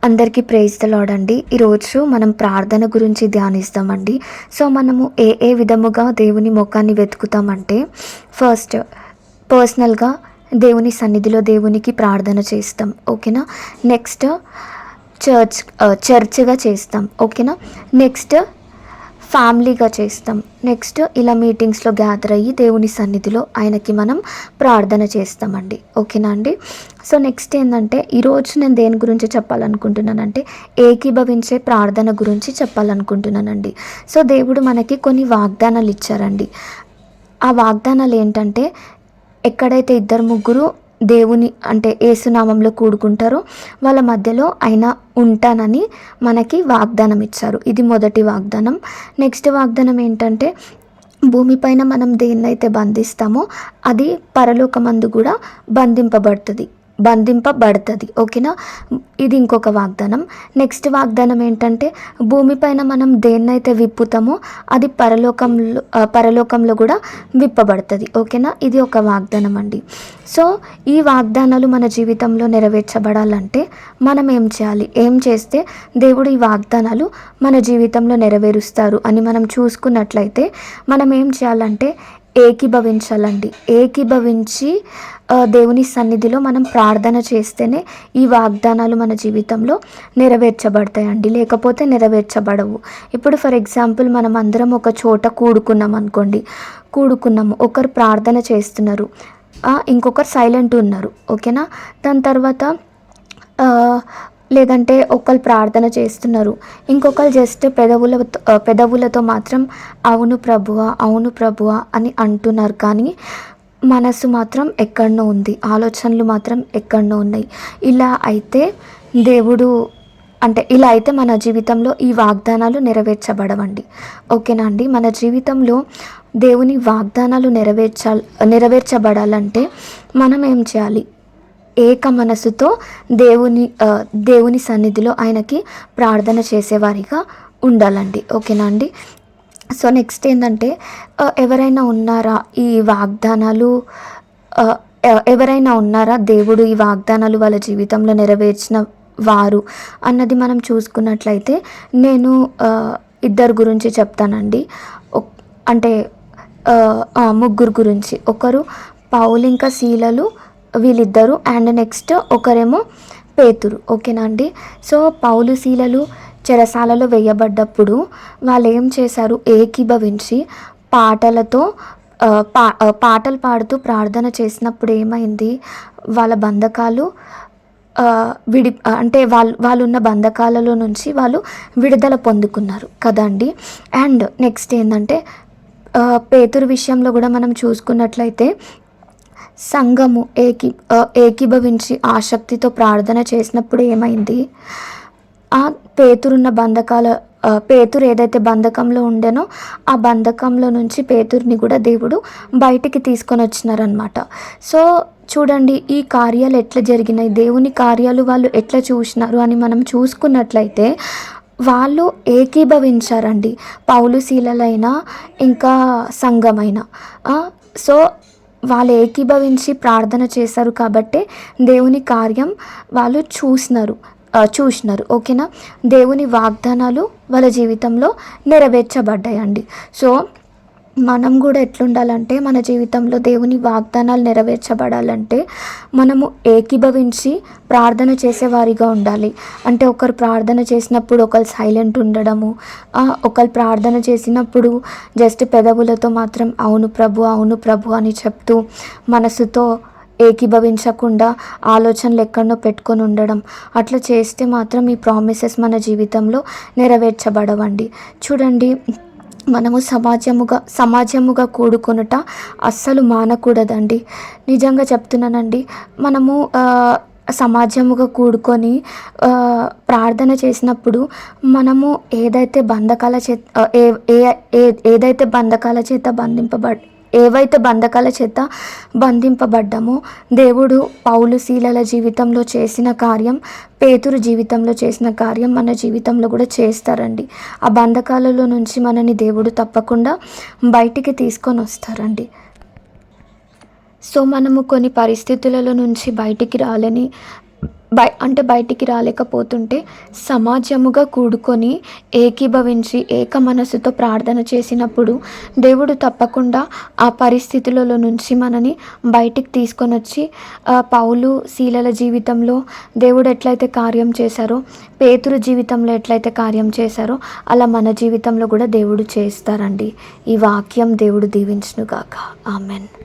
అందరికీ praise the lord అండి. ఈరోజు మనం ప్రార్థన గురించి ధ్యానిస్తామండి. సో మనము ఏ విధముగా దేవుని ముఖాన్ని వెతుకుతామంటే, ఫస్ట్ పర్సనల్గా దేవుని సన్నిధిలో దేవునికి ప్రార్థన చేస్తాం, ఓకేనా. నెక్స్ట్ చర్చ్గా చేస్తాం, ఓకేనా. నెక్స్ట్ ఫ్యామిలీగా చేస్తాం. నెక్స్ట్ ఇలా మీటింగ్స్లో గ్యాదర్ అయ్యి దేవుని సన్నిధిలో ఆయనకి మనం ప్రార్థన చేస్తామండి, ఓకేనా అండి. సో నెక్స్ట్ ఏంటంటే, ఈరోజు నేను దేని గురించి చెప్పాలనుకుంటున్నానంటే ఏకీభవించే ప్రార్థన గురించి చెప్పాలనుకుంటున్నానండి. సో దేవుడు మనకి కొన్ని వాగ్దానాలు ఇచ్చారండి. ఆ వాగ్దానాలు ఏంటంటే, ఎక్కడైతే ఇద్దరు ముగ్గురు దేవుని అంటే యేసునామంలో కూడుకుంటారో వాళ్ళ మధ్యలో ఆయన ఉంటానని మనకి వాగ్దానం ఇచ్చారు. ఇది మొదటి వాగ్దానం. నెక్స్ట్ వాగ్దానం ఏంటంటే, భూమిపైన మనం దేన్నైతే బంధిస్తామో అది పరలోకమందు కూడా బంధింపబడుతుంది, ఓకేనా. ఇది ఇంకొక వాగ్దానం. నెక్స్ట్ వాగ్దానం ఏంటంటే, భూమిపైన మనం దేన్నైతే విప్పుతామో అది పరలోకంలో కూడా విప్పబడుతుంది, ఓకేనా. ఇది ఒక వాగ్దానం అండి. సో ఈ వాగ్దానాలు మన జీవితంలో నెరవేర్చబడాలంటే మనం ఏం చేయాలి, ఏం చేస్తే దేవుడు ఈ వాగ్దానాలు మన జీవితంలో నెరవేరుస్తారు అని మనం చూసుకున్నట్లయితే మనం ఏం చేయాలంటే ఏకీభవించాలండి. ఏకీభవించి దేవుని సన్నిధిలో మనం ప్రార్థన చేస్తేనే ఈ వాగ్దానాలు మన జీవితంలో నెరవేర్చబడతాయండి, లేకపోతే నెరవేర్చబడవు. ఇప్పుడు ఫర్ ఎగ్జాంపుల్ మనం అందరం ఒక చోట కూడుకున్నాము, ఒకరు ప్రార్థన చేస్తున్నారు, ఇంకొకరు సైలెంట్ ఉన్నారు, ఓకేనా. దాని తర్వాత లేదంటే ఒకరు ప్రార్థన చేస్తున్నారు, ఇంకొకరు జస్ట్ పెదవులతో మాత్రం అవును ప్రభువా అని అంటున్నారు, కానీ మనసు మాత్రం ఎక్కడనో ఉంది, ఆలోచనలు మాత్రం ఎక్కడనో ఉన్నాయి. ఇలా అయితే మన జీవితంలో ఈ వాగ్దానాలు నెరవేర్చబడవండి, ఓకేనా అండి. మన జీవితంలో దేవుని వాగ్దానాలు నెరవేర్చబడాలంటే మనం ఏం చేయాలి, ఏక మనసుతో దేవుని సన్నిధిలో ఆయనకి ప్రార్థన చేసేవారిగా ఉండాలండి, ఓకేనా అండి. సో నెక్స్ట్ ఏంటంటే, ఎవరైనా ఉన్నారా దేవుడు ఈ వాగ్దానాలు వాళ్ళ జీవితంలో నెరవేర్చిన వారు అన్నది మనం చూసుకున్నట్లయితే నేను ఇద్దరు గురించి చెప్తానండి. అంటే ముగ్గురు గురించి. ఒకరు పౌలు ఇంకా శీలలు, వీళ్ళిద్దరు. అండ్ నెక్స్ట్ ఒకరేమో పేతురు, ఓకేనా అండి. సో పౌలు శీలలు చెరసాలలో వేయబడ్డప్పుడు వాళ్ళు ఏం చేశారు, ఏకీభవించి పాటలు పాడుతూ ప్రార్థన చేసినప్పుడు ఏమైంది, వాళ్ళ బంధకాలు అంటే వాళ్ళు ఉన్న బంధకాలలో నుంచి వాళ్ళు విడుదల పొందుకున్నారు కదండి. అండ్ నెక్స్ట్ ఏంటంటే, పేతురు విషయంలో కూడా మనం చూసుకున్నట్లయితే సంఘము ఏకీభవించి ఆసక్తితో ప్రార్థన చేసినప్పుడు ఏమైంది, ఆ పేతురు ఏదైతే బంధకంలో ఉండేనో ఆ బంధకంలో నుంచి పేతురుని కూడా దేవుడు బయటికి తీసుకొని వచ్చినారనమాట. సో చూడండి, ఈ కార్యాలు ఎట్లా జరిగినాయి, దేవుని కార్యాలు వాళ్ళు ఎట్లా చూసినారు అని మనం చూసుకున్నట్లయితే వాళ్ళు ఏకీభవించారండి, పౌలు శీలలైనా ఇంకా సంఘమైనా. సో వాళ్ళు ఏకీభవించి ప్రార్థన చేశారు కాబట్టి దేవుని కార్యం వాళ్ళు చూసినారు, ఓకేనా. దేవుని వాగ్దానాలు వాళ్ళ జీవితంలో నెరవేర్చబడ్డాయండి. సో మనం కూడా ఎట్లుండాలంటే, మన జీవితంలో దేవుని వాగ్దానాలు నెరవేర్చబడాలంటే మనము ఏకీభవించి ప్రార్థన చేసేవారిగా ఉండాలి. అంటే ఒకరు ప్రార్థన చేసినప్పుడు ఒకరు సైలెంట్ ఉండడము, ఒకరు ప్రార్థన చేసినప్పుడు జస్ట్ పెదవులతో మాత్రం అవును ప్రభు అని చెప్తూ మనసుతో ఏకీభవించకుండా ఆలోచనలు ఎక్కడో పెట్టుకొని ఉండడం, అట్లా చేస్తే మాత్రం ఈ ప్రామిసెస్ మన జీవితంలో నెరవేర్చబడవండి. చూడండి, మనము సమాజముగా కూడుకొనుట అస్సలు మానకూడదండి. నిజంగా చెప్తున్నానండి. మనము సమాజముగా కూడుకొని ప్రార్థన చేసినప్పుడు మనము ఏవైతే బంధకాల చేత బంధింపబడ్డామో దేవుడు పౌలు శీలల జీవితంలో చేసిన కార్యం, పేతురు జీవితంలో చేసిన కార్యం మన జీవితంలో కూడా చేస్తారండి. ఆ బంధకాలలో నుంచి మనని దేవుడు తప్పకుండా బయటికి తీసుకొని వస్తారండి. సో మనము కొన్ని పరిస్థితులలో నుంచి బయటికి రాలేని అంటే బయటికి రాలేకపోతుంటే సమాజముగా కూడుకొని ఏకీభవించి ఏక మనసుతో ప్రార్థన చేసినప్పుడు దేవుడు తప్పకుండా ఆ పరిస్థితులలో నుంచి మనని బయటికి తీసుకొని వచ్చి పౌలు శీలల జీవితంలో దేవుడు ఎట్లయితే కార్యం చేశారో, పేతురు జీవితంలో ఎట్లయితే కార్యం చేశారో అలా మన జీవితంలో కూడా దేవుడు చేస్తారండి. ఈ వాక్యం దేవుడు దీవించునుగాక. ఆమెన్.